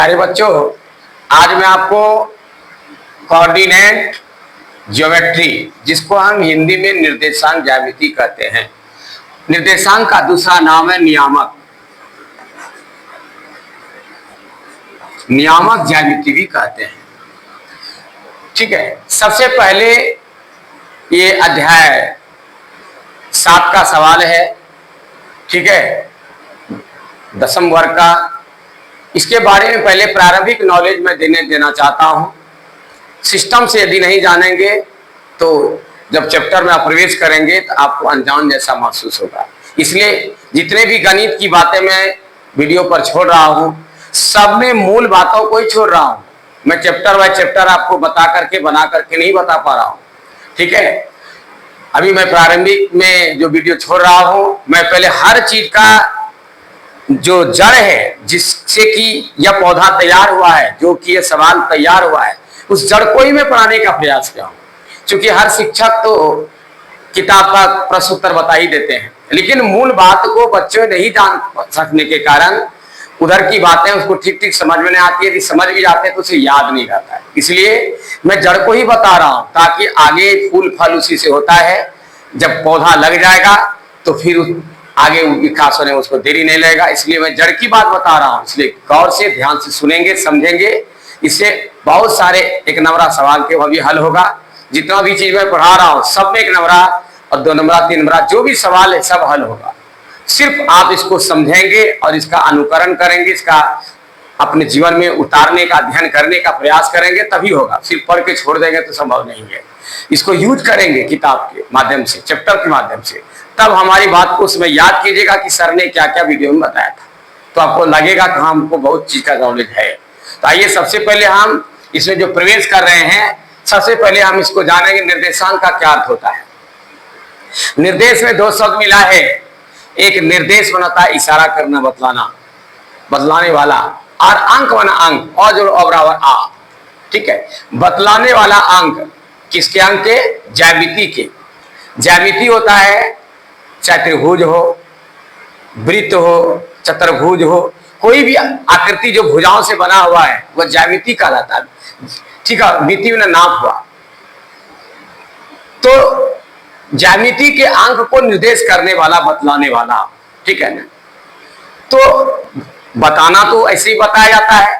अरे बच्चों, आज मैं आपको कोऑर्डिनेट ज्योमेट्री, जिसको हम हिंदी में निर्देशांक ज्यामिति कहते हैं, निर्देशांक का दूसरा नाम है नियामक। नियामक ज्यामिति भी कहते हैं। ठीक है, सबसे पहले ये अध्याय 7 का सवाल है। ठीक है, 10वीं वर्ग का। इसके बारे में पहले प्रारंभिक नॉलेज मैं देना चाहता हूं। सिस्टम से यदि नहीं जानेंगे तो जब चैप्टर में आप प्रवेश करेंगे तो आपको अनजान जैसा महसूस होगा। इसलिए जितने भी गणित की बातें मैं वीडियो पर छोड़ रहा हूं, सब में मूल बातों को ही छोड़ रहा हूं। मैं चैप्टर बाय चैप्टर आपको बता करके बना करके नहीं बता पा रहा हूं। ठीक है, अभी मैं प्रारंभिक में जो वीडियो छोड़ रहा हूं, मैं पहले हर चीज का जो जड़ है, जिससे कि यह पौधा तैयार हुआ है, जो कि यह सवाल तैयार हुआ है, उस जड़ को ही मैं पढ़ाने का प्रयास किया हूं। क्योंकि हर शिक्षक तो किताब का प्रश्न उत्तर बता ही देते हैं, लेकिन मूल बात को बच्चे नहीं जान सकने के कारण उधर की बातें उसको ठीक ठीक समझ में नहीं आती है। यदि समझ भी जाते हैं तो उसे याद नहीं रहता है। इसलिए मैं जड़ को ही बता रहा हूं, ताकि आगे फूल फल उसी से होता है। जब पौधा लग जाएगा तो फिर आगे विकास होने में उसको देरी नहीं लगेगा। इसलिए मैं जड़ की बात बता रहा हूं। इसलिए गौर से ध्यान से सुनेंगे, समझेंगे। इससे बहुत सारे 1 नंबरा सवाल के वह भी हल होगा। जितना भी चीज मैं पढ़ा रहा हूं, सब में 1 नंबरा और 2 नंबरा 3 नंबरा जो भी सवाल है सब हल होगा। सिर्फ आप इसको समझेंगे और इसका अनुकरण करेंगे, इसका अपने जीवन में उतारने का, अध्ययन करने का प्रयास करेंगे, तभी होगा। सिर्फ पढ़ के छोड़ देंगे तो संभव नहीं है। इसको यूज करेंगे किताब के माध्यम से, चैप्टर के माध्यम से, तब हमारी बात को उसमें याद कीजिएगा कि सर ने क्या क्या वीडियो में बताया था। तो आपको लगेगा कि हमको बहुत चीज का नॉलेज है। तो आइए सबसे पहले हम इसमें जो प्रवेश कर रहे हैं, सबसे पहले हम इसको जानेंगे निर्देशांक का क्या अर्थ होता है। निर्देश में 2 शब्द मिला है। एक निर्देश बनाता है इशारा करना, बतलाना, बतलाने वाला, और अंक बना अंक, और जो बराबर आ। ठीक है, बतलाने वाला अंक किसके अंक के? ज्यामिति के। ज्यामिति होता है चाहे त्रिभुज हो, वृत्त हो, चतुर्भुज हो, कोई भी आकृति जो भुजाओं से बना हुआ है वह ज्यामिति कहलाता है। ठीक है, मिति में नाप हुआ। तो ज्यामिति के अंक को निर्देश करने वाला, बतलाने वाला। ठीक है ना, तो बताना तो ऐसे ही बताया जाता है।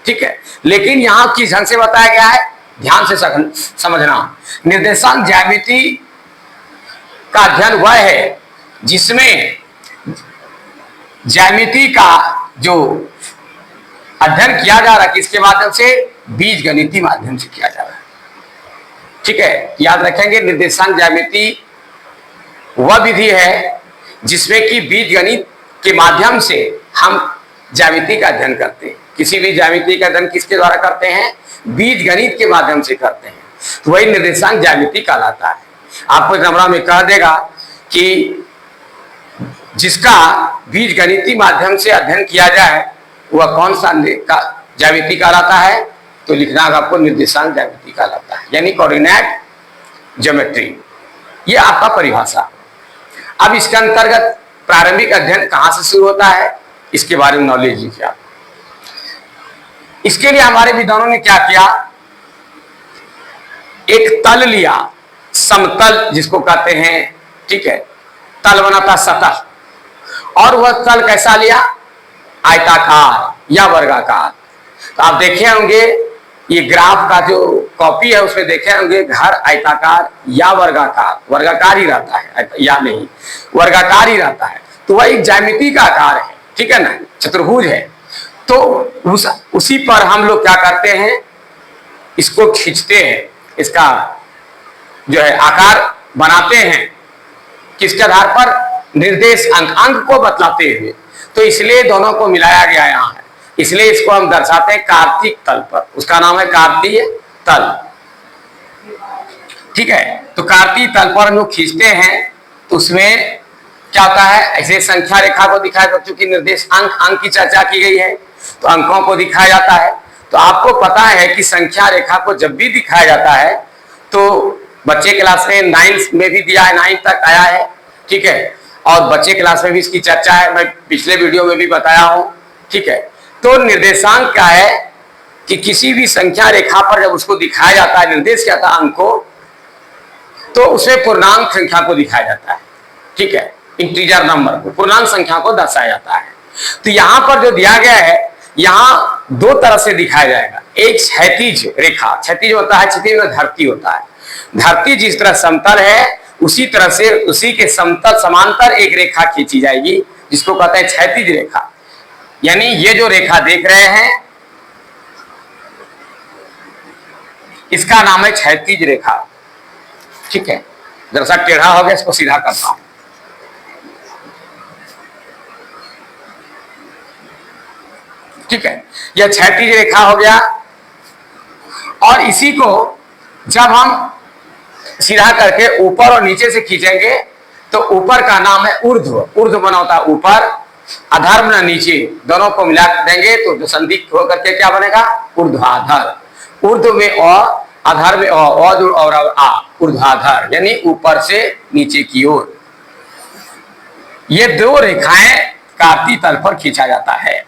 ठीक है, लेकिन यहां किस ढंग से बताया गया है, ध्यान से समझना। निर्देशांक ज्यामिति का अध्ययन वह है जिसमें ज्यामिति का जो अध्ययन किया जा रहा है, किसके माध्यम से? बीज गणितीय माध्यम से किया जा रहा है। ठीक है, याद रखेंगे, निर्देशांक ज्यामिति वह विधि है जिसमें कि बीज गणित के माध्यम से हम ज्यामिति का अध्ययन करते हैं। किसी भी ज्यामिति का अध्ययन किसके द्वारा करते हैं? बीज गणित के माध्यम से करते हैं। तो वही निर्देशांक ज्यामिति कहलाता है। आपको नंबरा में कह देगा कि जिसका बीज गणितीय माध्यम से अध्ययन किया जाए वह कौन सा ज्यामिति कहलाता है, तो लिखना आपको निर्देशांक ज्यामिति कहलाता है, यानी कोऑर्डिनेट ज्योमेट्री। ये आपका परिभाषा। अब इसके अंतर्गत प्रारंभिक अध्ययन कहां से शुरू होता है, इसके बारे में नॉलेज लीजिए आप। इसके लिए हमारे विद्वानों ने क्या किया, एक तल लिया, समतल जिसको कहते हैं। ठीक है, तल बनाता सतह, और वह तल कैसा लिया? आयताकार या वर्गाकार। तो आप देखे होंगे ये ग्राफ का जो कॉपी है उसमें देखे होंगे घर आयताकार या वर्गाकार, वर्गाकार ही रहता है, या नहीं, वर्गाकार ही रहता है। तो वह एक ज्यामिति का आकार है। ठीक है ना, चतुर्भुज है। तो उसी पर हम लोग क्या करते हैं, इसको खींचते हैं, इसका जो है आकार बनाते हैं। किसके आधार पर? निर्देश अंक, अंक को बतलाते हुए। तो इसलिए दोनों को मिलाया गया यहाँ है। इसलिए इसको हम दर्शाते हैं कार्तिक तल पर। उसका नाम है कार्तीय तल। ठीक है, तो कार्तीय तल पर हम लोग खींचते हैं तो उसमें क्या होता है, ऐसे संख्या रेखा को दिखाया। चूंकि निर्देश अंक की चर्चा की गई है तो अंकों को दिखाया जाता है। तो आपको पता है कि संख्या रेखा को जब भी दिखाया जाता है तो बच्चे क्लास में 9 में भी दिया है, 9 तक आया है। ठीक है, और बच्चे क्लास में भी इसकी चर्चा है, मैं पिछले वीडियो में भी बताया हूं। ठीक है, तो निर्देशांक क्या है कि किसी भी संख्या रेखा पर जब उसको दिखाया जाता है, निर्देश किया था अंक को, तो उसे पूर्णांक संख्या को दिखाया जाता है। ठीक है, इंटीजर नंबर को, पूर्णांक संख्या को दर्शाया जाता है। तो यहां पर जो दिया गया है, यहां दो तरह से दिखाया जाएगा। एक क्षैतिज रेखा, क्षैतिज होता है, क्षैतिज में धरती होता है। धरती जिस तरह समतल है उसी तरह से उसी के समतल समांतर एक रेखा खींची जाएगी, जिसको कहते हैं क्षैतिज रेखा। यानी ये जो रेखा देख रहे हैं इसका नाम है क्षैतिज रेखा। ठीक है, जरा सा टेढ़ा हो गया, इसको सीधा करता हूं। ठीक है, यह क्षैतिज रेखा हो गया। और इसी को जब हम सीधा करके ऊपर और नीचे से खींचेंगे तो ऊपर का नाम है ऊर्ध्व। ऊर्ध्व बना होता है ऊपर, अधर बना नीचे, दोनों को मिला देंगे तो जो संधि होकर के क्या बनेगा, ऊर्ध्वाधर। ऊर्ध्व में अ, अधर में और आ, ऊर्ध्वाधर यानी ऊपर से नीचे की ओर। ये दो रेखाएं कार्तीय तल पर खींचा जाता है,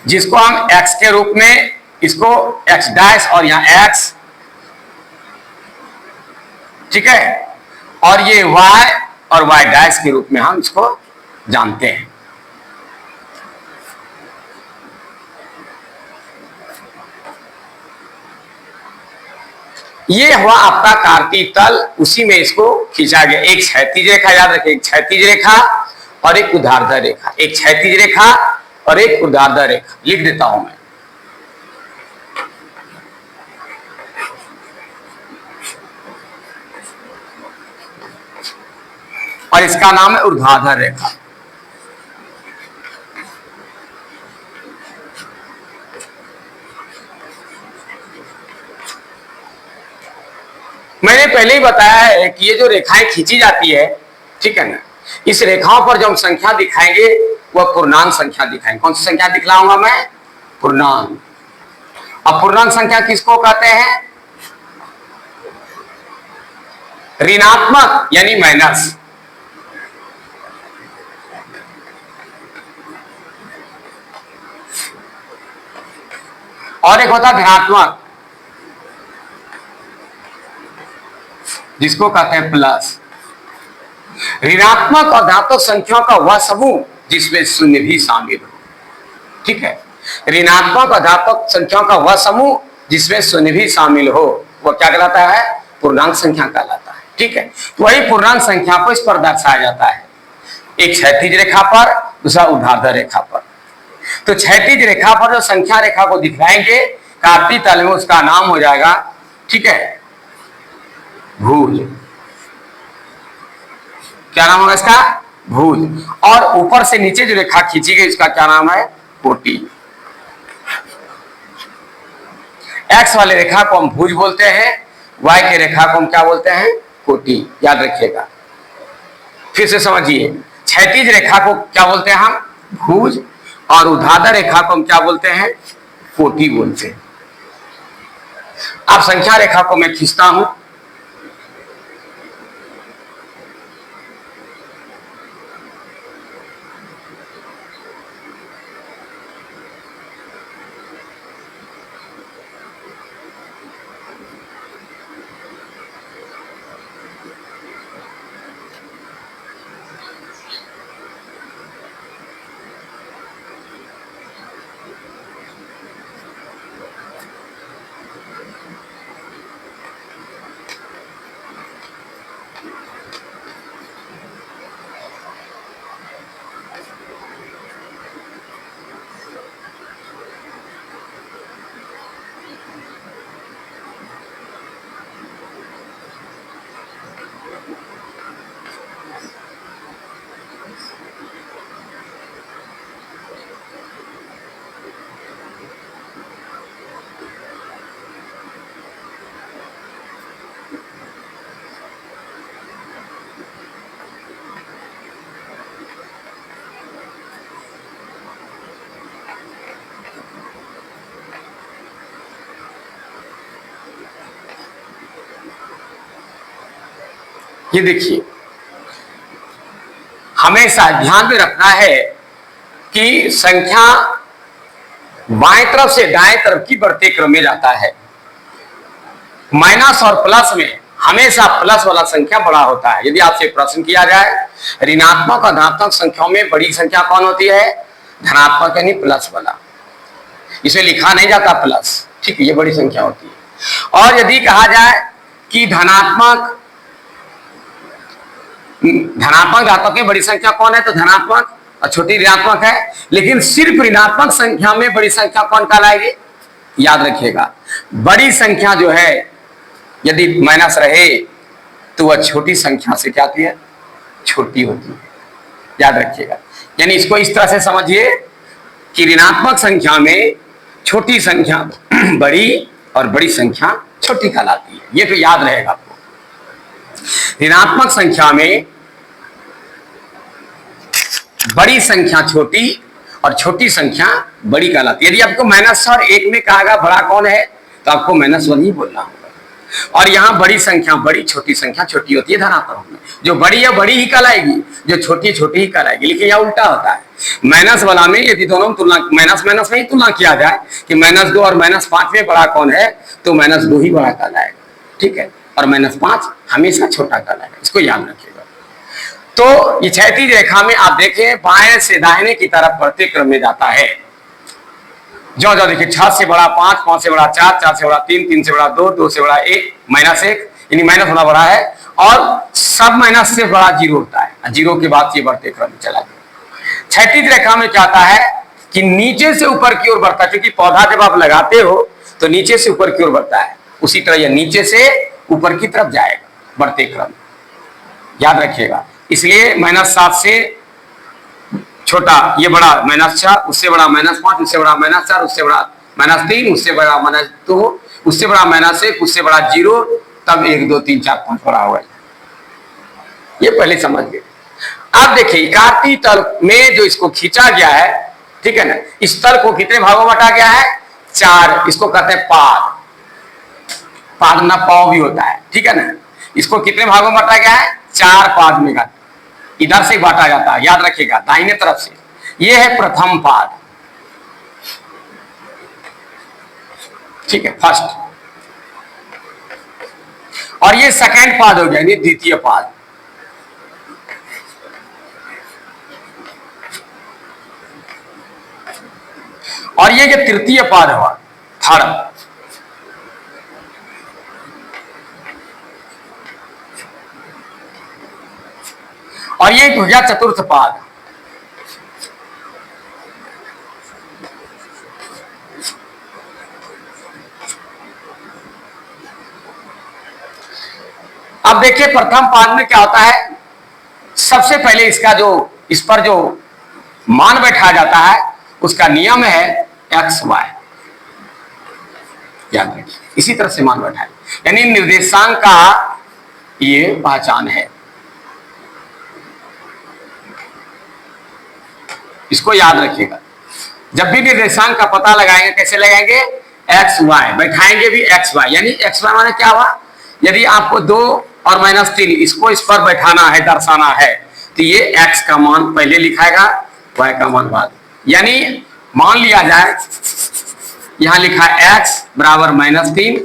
जिसको हम x के रूप में, इसको x डैश और यहां x, ठीक है, और ये y और y डैश के रूप में हम इसको जानते हैं। ये हुआ आपका कार्तीय तल, उसी में इसको खींचा गया। एक क्षैतिज रेखा, याद रखिए, एक क्षैतिज रेखा और एक ऊर्ध्वाधर रेखा। एक क्षैतिज रेखा और एक ऊर्ध्वाधर रेखा, लिख देता हूं मैं। और इसका नाम है ऊर्ध्वाधर रेखा। मैंने पहले ही बताया है कि ये जो रेखाएं खींची जाती है, ठीक है ना, इस रेखाओं पर जो हम संख्या दिखाएंगे वह पूर्णांक संख्या दिखाएंगे। कौन सी संख्या दिखलाऊंगा मैं, पूर्णांक। अब पूर्णांक संख्या किसको कहते हैं, ऋणात्मक यानी माइनस। और एक होता है धनात्मक, जिसको कहते हैं प्लस। ऋणात्मक और धनात्मक संख्याओं का वह समूह जिसमें शून्य भी शामिल हो। ठीक है, ऋणात्मक और धनात्मक संख्याओं का वह समूह जिसमें शून्य भी शामिल हो, वह क्या कहलाता है, पूर्णांक संख्या कहलाता है। ठीक है, तो वही पूर्णांक संख्या को इस पर दर्शाया जाता है, एक क्षैतिज रेखा पर, दूसरा ऊर्ध्वाधर रेखा पर। तो क्षैतिज रेखा पर जो संख्या रेखा को दिखाएंगे कार्तीय तल में, उसका नाम हो जाएगा, ठीक है, भुज। क्या नाम होगा इसका, भुज। और ऊपर से नीचे जो रेखा खींची गई इसका क्या नाम है, कोटि। एक्स वाले रेखा को हम भुज बोलते हैं, वाई के रेखा को हम क्या बोलते हैं, कोटि। याद रखिएगा, फिर से समझिए, क्षैतिज रेखा को क्या बोलते हैं हम, भुज, और ऊर्ध्वाधर रेखा को हम क्या बोलते हैं, कोटि बोलते हैं। अब संख्या रेखा को मैं खींचता हूं। ये देखिए, हमेशा ध्यान में रखना है कि संख्या बाएं तरफ से दाएं तरफ की बढ़ते क्रम में जाता है। माइनस और प्लस में हमेशा प्लस वाला संख्या बड़ा होता है। यदि आपसे प्रश्न किया जाए ऋणात्मक और धनात्मक संख्याओं में बड़ी संख्या कौन होती है? धनात्मक यानी प्लस वाला, इसे लिखा नहीं जाता प्लस, ठीक है, ये बड़ी संख्या होती है। और यदि कहा जाए कि धनात्मक धनात्मक में बड़ी संख्या कौन है, तो धनात्मक और छोटी ऋणात्मक है। लेकिन सिर्फ ऋणात्मक संख्या में बड़ी संख्या कौन कहलाएगी? याद रखिएगा, बड़ी संख्या जो है यदि माइनस रहे तो वह छोटी संख्या से क्या होती है? छोटी होती है। याद रखिएगा, यानी इसको इस तरह से समझिए कि ऋणात्मक संख्या में छोटी संख्या बड़ी और बड़ी संख्या छोटी कहलाती है। ये तो याद रहेगा आपको। ऋणात्मक संख्या में बड़ी संख्या छोटी और छोटी संख्या बड़ी कहलाती है। यदि आपको माइनस और एक में कहा गया बड़ा कौन है, तो आपको -1 ही बोलना होगा। और यहाँ बड़ी संख्या बड़ी, छोटी संख्या छोटी होती है धनात्मक में। जो बड़ी है बड़ी ही कहलाएगी, जो छोटी छोटी ही कहलाएगी। लेकिन यहाँ उल्टा होता है। माइनस वाला में यदि दोनों में तुलना माइनस माइनस में ही तुलना किया जाए कि -2 और -5 में बड़ा कौन है, तो -2 ही बड़ा कहलाएगा, ठीक है, और -5 हमेशा छोटा कहलाएगा। इसको याद रखिएगा। तो ये क्षैतिज रेखा में आप देखें बाएं से दाहिने की तरफ बढ़ते क्रम में जाता है। जो देखिए 6 से बड़ा 5, 5 से बड़ा 4, 4 से बड़ा 3, 3 से बड़ा 2, 2 से बड़ा 1, -1, यानी माइनस होना बड़ा है। और सब माइनस से बड़ा 0 होता है। 0 के बाद ये बढ़ते क्रम में चला गया। क्षैतिज रेखा में क्या होता है कि नीचे से ऊपर की ओर बढ़ता है, क्योंकि पौधा जब आप लगाते हो तो नीचे से ऊपर की ओर बढ़ता है, उसी तरह यह नीचे से ऊपर की तरफ जाएगा बढ़ते क्रम। याद रखिएगा, इसलिए -7 से छोटा ये बड़ा -6, उससे बड़ा -5, उससे बड़ा -4, उससे बड़ा -3, उससे बड़ा -2, उससे बड़ा -1, उससे बड़ा 0, तब 1 2 3 4 5 बड़ा होगा। ये पहले समझ गए। अब देखिए इकार्थी तल में जो इसको खींचा गया है, ठीक है ना, इस तल को कितने भागों में बांटा गया है? 4। इसको कहते हैं पाद। पाद ना पाव भी होता है, ठीक है ना। इसको कितने भागों में बांटा गया है? 4 पाद में का इधर से बांटा जाता है। याद रखिएगा, दाहिने तरफ से। यह है प्रथम पाद, ठीक है, फर्स्ट। और ये सेकंड पाद हो गया, द्वितीय पाद। और ये जो तृतीय पाद हुआ, थर्ड। और ये हो गया चतुर्थ पाद। अब देखिए प्रथम पाद में क्या होता है, सबसे पहले इसका जो इस पर जो मान बैठाया जाता है उसका नियम है XY। याद रखिए, इसी तरह से मान बैठाए, यानी निर्देशांक का ये पहचान है। इसको याद रखिएगा। जब भी निर्देशांक का पता लगाएंगे कैसे लगाएंगे? XY, बैठाएंगे भी XY, यानी XY माने क्या हुआ? यदि आपको 2 और -3 इसको इस पर बैठाना है, दर्शाना है, तो ये x का मान पहले लिखाएगा, y का मान बाद। यानी मान लिया जाए यहां लिखा x बराबर -3,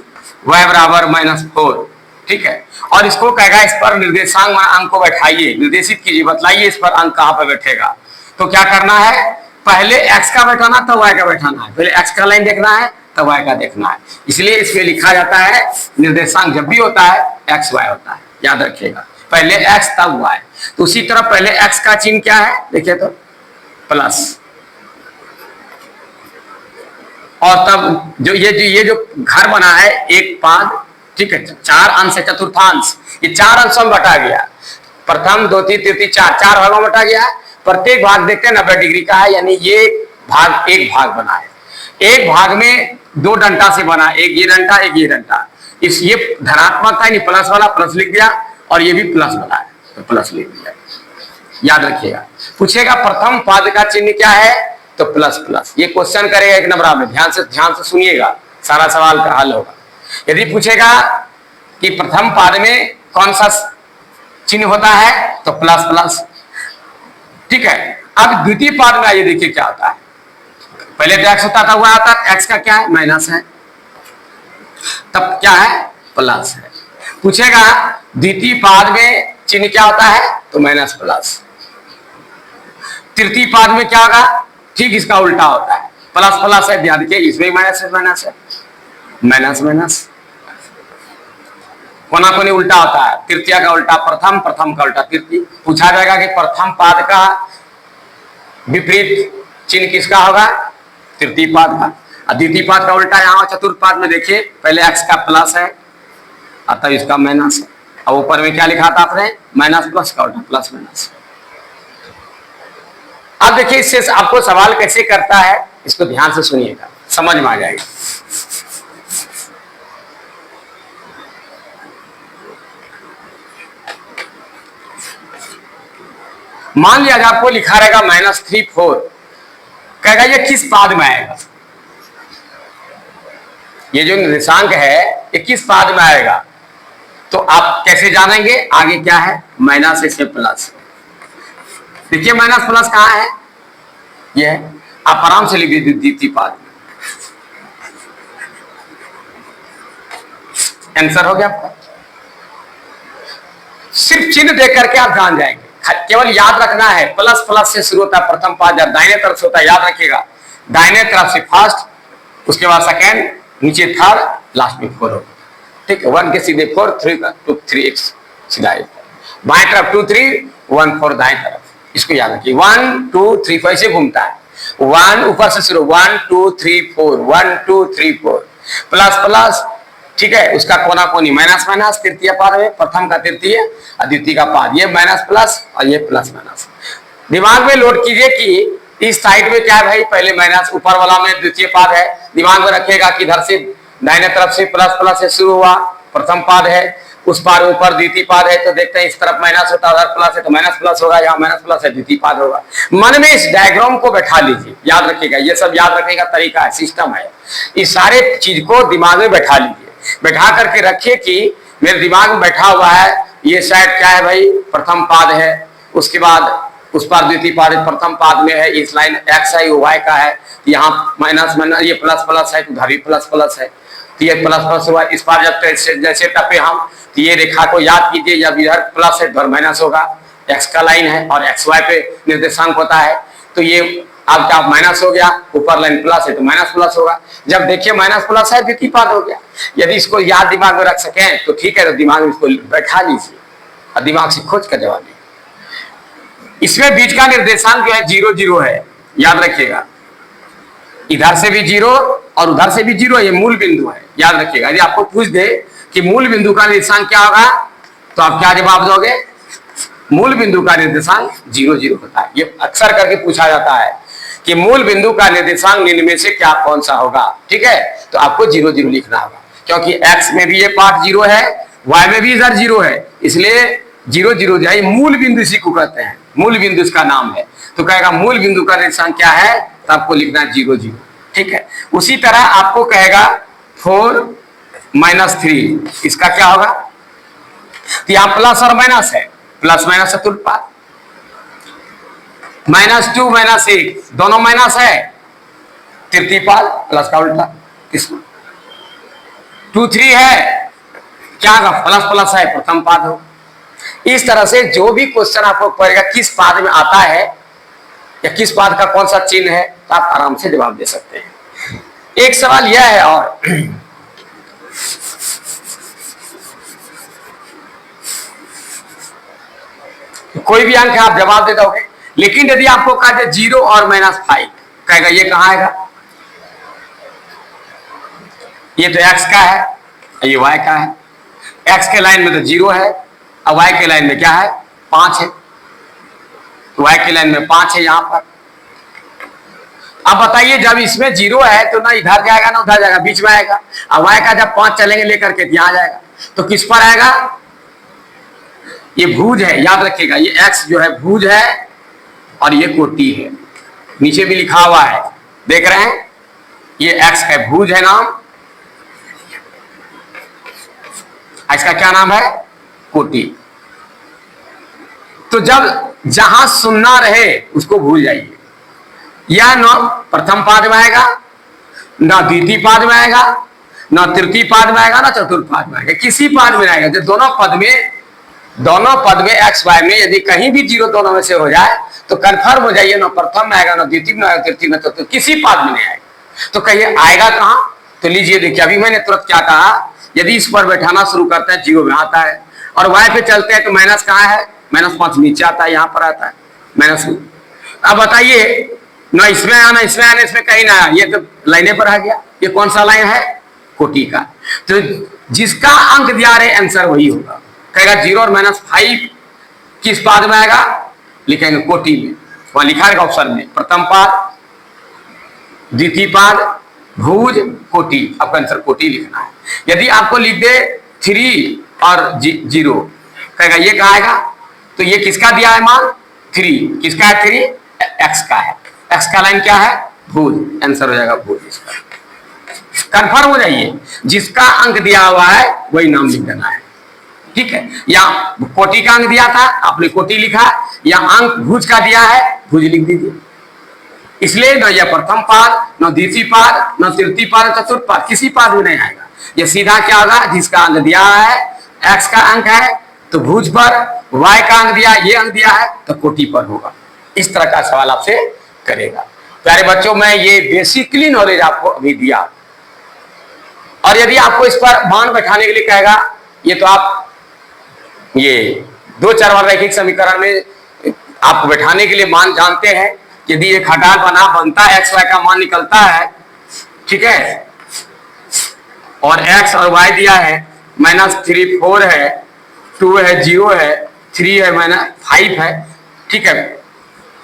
y बराबर -4, ठीक है। और इसको कहेगा इस पर निर्देशांक अंक को बैठाइए, निर्देशित कीजिए, बतलाइए इस पर अंक कहां पर बैठेगा। तो क्या करना है? पहले x का बैठाना तब y का बैठाना है, पहले x का लाइन देखना है तब y का देखना है। इसलिए इसमें लिखा जाता है निर्देशांक जब भी होता है XY होता है। याद रखिएगा, पहले x तब y। तो उसी तरह पहले x का चिन्ह क्या है देखिए तो प्लस, और तब जो ये जो घर बना है एक पाद, ठीक है, 4 अंश है, चतुर्थांश, ये 4 अंशों में बटा गया। प्रथम, द्वितीय, तृतीय, 4 भागों में बटा गया है। प्रत्येक भाग देखते हैं 90 डिग्री का है, यानी ये भाग एक भाग बना है। एक भाग में 2 डंटा से बना, एक ये डंटा एक ये डंटा। इस ये धनात्मक था, प्लस वाला प्लस लिख दिया, और ये भी प्लस वाला है तो प्लस लिख दिया। याद रखिएगा, पूछेगा प्रथम पाद का चिन्ह क्या है, तो प्लस प्लस। ये क्वेश्चन करेगा 1 नंबर में, ध्यान से सुनिएगा, सारा सवाल का हल होगा। यदि पूछेगा कि प्रथम पाद में कौन सा चिन्ह होता है, तो प्लस प्लस, ठीक है। अब द्वितीय पाद में आइए, देखिए क्या होता है। पहले तो एक्स होता था, हुआ आता है एक्स का क्या है, माइनस है, तब क्या है, प्लस है। पूछेगा द्वितीय पाद में चिन्ह क्या होता है, तो माइनस प्लस। तृतीय पाद में क्या होगा, ठीक इसका उल्टा होता है, प्लस प्लस है, ध्यान रखिए इसमें माइनस है, माइनस है, माइनस माइनस, कोना कोनी उल्टा होता है। तृतीय का उल्टा प्रथम, प्रथम का उल्टा तृतीय। पूछा जाएगा कि प्रथम पाद का विपरीत चिन्ह किसका होगा, तृतीय पाद का। और द्वितीय पाद का उल्टा यहाँ चतुर्थ पाद में देखिए, पहले एक्स का प्लस है अतः इसका माइनस है, और ऊपर में क्या लिखा था आपने, माइनस प्लस का उल्टा प्लस माइनस। अब देखिए इससे आपको सवाल कैसे करता है, इसको ध्यान से सुनिएगा, समझ में आ जाएगा। मान लिया आपको लिखा रहेगा -3 4, कहेगा ये किस पाद में आएगा, ये जो निर्देशांक है ये किस पाद में आएगा। तो आप कैसे जानेंगे, आगे क्या है, माइनस इसके प्लस। देखिए माइनस प्लस कहां है, ये है, आप आराम से लिख दीजिए द्वितीय पाद। आंसर हो गया आपका। सिर्फ चिन्ह देख करके आप जान जाएंगे, केवल याद रखना है प्लस प्लस से शुरू होता है प्रथम पाद, जब दाहिने तरफ से होता है, याद रखिएगा दाहिने तरफ से फर्स्ट, उसके बाद सेकेंड, नीचे थर्ड, लास्ट में 4 होगा, ठीक है। 1 के सीधे 4, 3 का 2 3 सीधा, बाएं तरफ 2 3 1 4 दाएं तरफ, इसको याद रखिए। 1 2 3 4 ऐसे घूमता है, 1 ऊपर से शुरू, 1 2 3 4 1 2 3 4, प्लस प्लस, ठीक है। उसका कोना कोनी माइनस माइनस, तृतीय पाद में प्रथम का तृतीय और द्वितीय का पाद, ये माइनस प्लस और ये प्लस माइनस। दिमाग में लोड कीजिए कि इस साइड में क्या है भाई, पहले माइनस, ऊपर वाला में द्वितीय पाद है। दिमाग में रखिएगा कि इधर से दाहिने तरफ से प्लस प्लस से शुरू हुआ, प्रथम पाद है, उस पार ऊपर द्वितीय पाद है, तो देखते हैं इस तरफ माइनस होता है, उधर प्लस है तो माइनस प्लस होगा, यहाँ माइनस प्लस है, द्वितीय पाद होगा। मन में इस डायग्राम को बैठा लीजिए, याद रखिएगा, ये सब याद रखने का तरीका है, सिस्टम है। इस सारे चीज को दिमाग में बैठा लीजिए, बैठा करके रखिए कि मेरे दिमाग में बैठा हुआ है, ये साइड क्या है भाई, प्रथम पाद है, उसके बाद उस पार द्वितीय पाद, प्रथम पाद में है, इस लाइन एक्स है, वो वाई का है, यहाँ माइनस माइनस, ये प्लस प्लस है, उधर भी प्लस प्लस है, तो ये प्लस प्लस हुआ। इस पार जब जैसे टपे हम, तो ये रेखा को याद कीजिए, जब इधर प्लस है उधर माइनस होगा, एक्स का लाइन है और एक्स वाई पे निर्देशांक होता है, तो ये आपका माइनस हो गया, ऊपर लाइन प्लस है तो माइनस प्लस होगा। जब देखिए माइनस प्लस है, द्वितीय पाद हो गया। यदि इसको याद दिमाग में रख सकें तो ठीक है, तो दिमाग में इसको बैठा लीजिए और दिमाग से खोज कर जवाब दीजिए। इसमें बीच का निर्देशांक जो है 0 0 है, याद रखिएगा, इधर से भी 0 और उधर से भी 0, ये मूल बिंदु है, याद रखिएगा। यदि आपको पूछ दे कि मूल बिंदु का निर्देशांक क्या होगा, तो आप क्या जवाब दोगे, मूल बिंदु का निर्देशांक 0 0 होता है। ये अक्सर करके पूछा जाता है कि मूल बिंदु का निर्देशांक निम्न में से क्या कौन सा होगा, ठीक है, तो आपको 0 0 लिखना होगा, क्योंकि एक्स में भी ये पार्ट 0 है, वाई में भी इधर 0 है, इसलिए 0 0 जाए, मूल बिंदु इसी को कहते हैं, मूल बिंदु इसका नाम है। तो कहेगा मूल बिंदु का निर्देशांक क्या है, तो आपको लिखना है 0 0, ठीक है। उसी तरह आपको कहेगा 4 -3, इसका क्या होगा, तो यहाँ प्लस और माइनस है, प्लस माइनस चतुर्थ पाद, -2 -1 दोनों माइनस है, तृतीय पाद, प्लस का उल्टा किसमें, 2 3 है, क्या होगा, प्लस प्लस है, प्रथम पाद हो। इस तरह से जो भी क्वेश्चन आपको पड़ेगा किस पाद में आता है या किस पाद का कौन सा चिन्ह है, तो आप आराम से जवाब दे सकते हैं। एक सवाल यह है, और कोई भी अंक है आप जवाब दे दोगे, लेकिन यदि आपको कहा जाए 0 और -5, कहेगा ये कहां आएगा, ये तो x का है, ये y का है, x के लाइन में तो 0 है और y के लाइन में क्या है, 5 है, तो y के लाइन में 5 है यहां पर। अब बताइए जब इसमें 0 है तो ना इधर जाएगा ना उधर जाएगा, बीच में आएगा, और y का जब 5 चलेंगे लेकर के यहां जाएगा, तो किस पर आएगा, ये भुज है, याद रखिएगा, ये x जो है भुज है और ये कोटि है, नीचे भी लिखा हुआ है, देख रहे हैं, ये x है, भुज है नाम, इसका क्या नाम है, कोटि। तो जब जहां सुनना रहे उसको भूल जाइए। यह न प्रथम पाद में आएगा, न द्वितीय पाद में आएगा, न तृतीय पाद में आएगा, न चतुर्थ पाद में आएगा, किसी पाद में आएगा। जो दोनों पद में एक्स वाई में यदि कहीं भी जीरो दोनों में से हो जाए तो कंफर्म हो जाइए, न प्रथम में आएगा, न द्वितीय में आएगा, तृतीय में, चतुर्थ, किसी पाद में नहीं आएगा। तो कहिए आएगा कहां? तो लीजिए देखिए, अभी मैंने तुरंत क्या कहा, यदि इस पर बैठाना शुरू करते हैं जीरो में आता है, और वाई पे चलते हैं तो माइनस कहाँ है, -5 नीचे आता है, यहाँ पर आता है माइनस। अब बताइए, ना इसमें आना, इसमें आना, इसमें कहीं ना आया, ये तो लाइने पर आ गया। ये कौन सा लाइन है? कोटि का। तो जिसका अंक दिया रहे आंसर वही होगा। कहेगा 0 और -5 किस पाद में आएगा? लिखेंगे कोटि में, वहां लिखा रहेगा ऑप्शन में, प्रथम पाद, द्वितीय पाद, भुज, कोटि। आपका आंसर कोटि लिखना है। यदि आपको लिख दे 3 और 0, कहेगा ये कहा आएगा? तो ये किसका दिया है मान? 3। किसका है 3? एक्स का है। एक्स का लाइन क्या है? भुज। आंसर हो जाएगा भुज इसका। कंफर्म हो जाइए, जिसका अंक दिया हुआ है वही नाम लिख देना है, ठीक है। या कोटि का अंक दिया था, आपने कोटि लिखा, या अंक भुज का दिया है, भुज लिख दीजिए। इसलिए न यह प्रथम पाद, न द्वितीय पाद, न तृतीय पाद, चतुर्थ पाद, किसी पाद में नहीं आएगा। ये सीधा क्या होगा? जिसका अंक दिया है, एक्स का अंक है तो भुज पर, वाई का अंक दिया, ये अंक दिया है तो कोटि पर होगा। इस तरह का सवाल आपसे करेगा। प्यारे बच्चों, मैं ये बेसिकली नॉलेज आपको अभी दिया, और यदि आपको इस पर मान बैठाने के लिए कहेगा, ये तो आप ये 2 चरवार रैखिक समीकरण में आपको बैठाने के लिए मान जानते हैं। यदि एक खटाल बनता है, एक्स वाई का मान निकलता है, ठीक है, और एक्स और वाई दिया है, -3 4 है, 2 है 0 है, 3 है -5 है, ठीक है,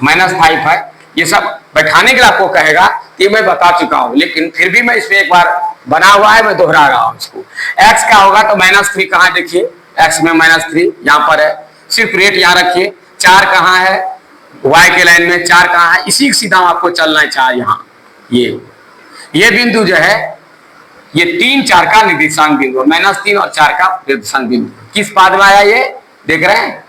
-5 है, ये सब बैठाने के लिए आपको कहेगा। ये मैं बता चुका हूं, लेकिन फिर भी मैं इसमें एक बार बना हुआ है, मैं दोहरा रहा हूं इसको। एक्स का होगा तो -3 कहां? देखिए एक्स में -3 यहां पर है, सिर्फ रेट यहां रखिए। 4 कहां है? वाई के लाइन में 4 कहां है? इसी सीधा आपको चलना है। 4 यहां, ये बिंदु जो है, ये 3 4 का निर्देशांक बिंदु, -3 और 4 का निर्देशांक बिंदु किस पाद में आया? ये देख रहे हैं,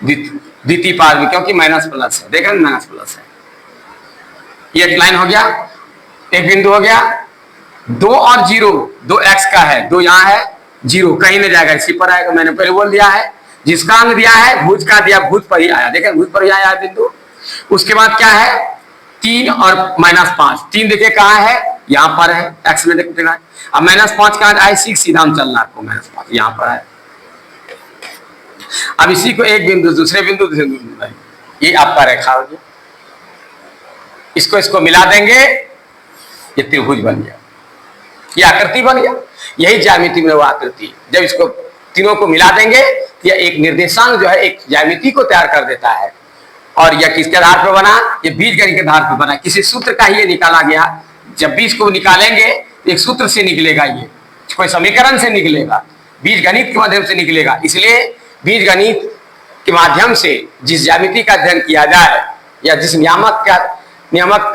द्वितीय पाद में, क्योंकि माइनस प्लस है, देख रहे हैं माइनस प्लस है। ये एक लाइन हो गया, एक बिंदु हो गया। 2 और 0, 2 एक्स का है, 2 यहाँ है, 0 कहीं नहीं जाएगा, इसी पर आएगा। मैंने पहले बोल दिया है, जिसका अंक दिया है भुज का दिया, भुज पर ही आया, देखें भुज पर ही आया बिंदु। उसके बाद क्या है? 3 और -5। 3 देखिए कहाँ है? यहाँ पर है, एक्स में देखते हैं। अब -5 कहाँ आए? सीधा हम चलना आपको, -5 यहाँ पर है। अब इसी को एक बिंदु, दूसरे बिंदु, ये आपका रेखा हो गया। इसको मिला देंगे, ये त्रिभुज बन गया, ये आकृति बन गया। यही ज्यामिति में वो आकृति। जब इसको तीनों को मिला देंगे, यह एक निर्देशांक जो है एक ज्यामिति को तैयार कर देता है। और यह किसके आधार पर बना? ये बीजगणित के आधार पर बना, किसी सूत्र का ही ये निकाला गया। जब बीज को निकालेंगे एक सूत्र से निकलेगा, ये कोई समीकरण से निकलेगा, बीजगणित के माध्यम से निकलेगा। इसलिए बीजगणित के माध्यम से जिस ज्यामिति का अध्ययन किया जाए, या जिस नियामक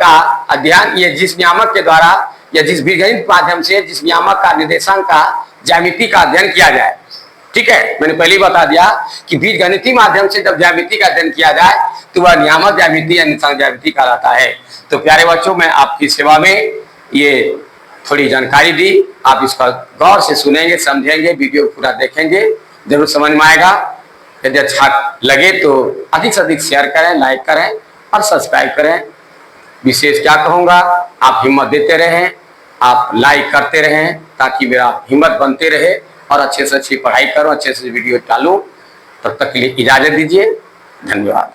का अध्ययन, ये जिस नियामक के द्वारा या जिस बीजगणित के माध्यम से जिस नियामक का, निर्देशांक का, ज्यामिति का अध्ययन किया जाए, ठीक है, मैंने पहले ही बता दिया कि बीजगणितीय माध्यम से जब ज्यामिति का अध्ययन किया जाए तो वह नियामक ज्यामिति या निर्देशांक ज्यामिति कहलाता है। तो प्यारे बच्चों, मैं आपकी सेवा में ये थोड़ी जानकारी दी, आप इसका गौर से सुनेंगे, समझेंगे, वीडियो पूरा देखेंगे, जरूर समझ में आएगा। यदि अच्छा लगे तो अधिक से अधिक शेयर करें, लाइक करें और सब्सक्राइब करें। विशेष क्या कहूँगा, आप हिम्मत देते रहें, आप लाइक करते रहें, ताकि मेरा हिम्मत बनते रहे और अच्छे से अच्छी पढ़ाई करूं, अच्छे से वीडियो डालूं। तब तक के लिए इजाजत दीजिए, धन्यवाद।